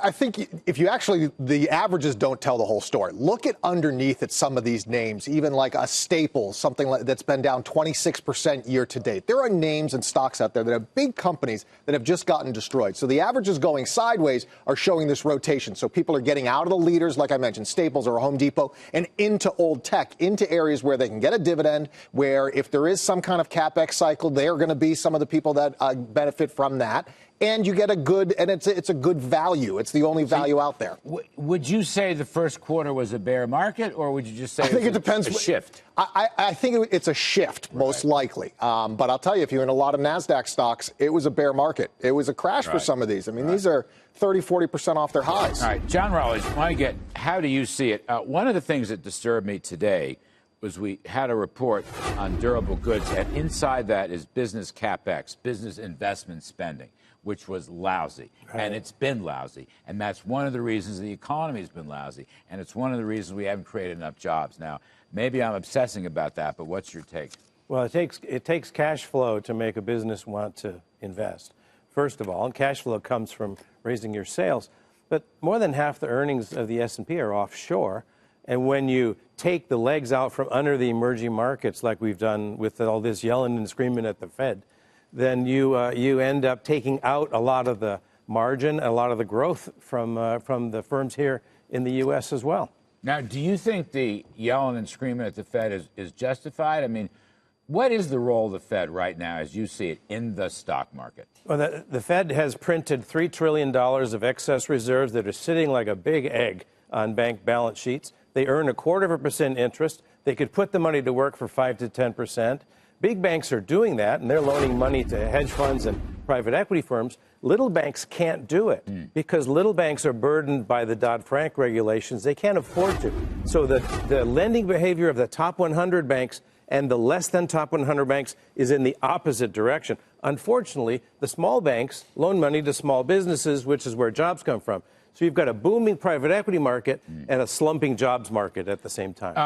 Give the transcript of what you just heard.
I think if you actually, the averages don't tell the whole story. Look at underneath at some of these names, even like a Staples, something that's been down 26% year to date. There are names and stocks out there that have big companies that have just gotten destroyed. So the averages going sideways are showing this rotation. So people are getting out of the leaders, like I mentioned, Staples or Home Depot, and into old tech, into areas where they can get a dividend, where if there is some kind of CapEx cycle, they are going to be some of the people that benefit from that. And you get a good, and it's a good value. It's the only value out there. Would you say the first quarter was a bear market, or would you just say it depends. A shift? I think it's a shift, most likely. But I'll tell you, if you're in a lot of NASDAQ stocks, it was a bear market. It was a crash for some of these. I mean, these are 30, 40% off their highs. All right, John Rawlings, how do you see it? One of the things that disturbed me today was we had a report on durable goods, and inside that is business CapEx, business investment spending, which was lousy. Right. And it's been lousy. And that's one of the reasons the economy has been lousy. And it's one of the reasons we haven't created enough jobs. Now, maybe I'm obsessing about that, but what's your take? Well, it takes cash flow to make a business want to invest, first of all. And cash flow comes from raising your sales. But more than half the earnings of the S&P are offshore. And when you take the legs out from under the emerging markets, like we've done with all this yelling and screaming at the Fed, then you end up taking out a lot of the margin, a lot of the growth from the firms here in the U.S. as well. Now, do you think the yelling and screaming at the Fed is justified? I mean, what is the role of the Fed right now, as you see it, in the stock market? Well, the Fed has printed $3 trillion of excess reserves that are sitting like a big egg on bank balance sheets. They earn 0.25% interest. They could put the money to work for 5 to 10%. Big banks are doing that, and they're loaning money to hedge funds and private equity firms. Little banks can't do it because little banks are burdened by the Dodd-Frank regulations. They can't afford to. So the lending behavior of the top 100 banks and the less than top 100 banks is in the opposite direction. Unfortunately, the small banks loan money to small businesses, which is where jobs come from. So you've got a booming private equity market and a slumping jobs market at the same time.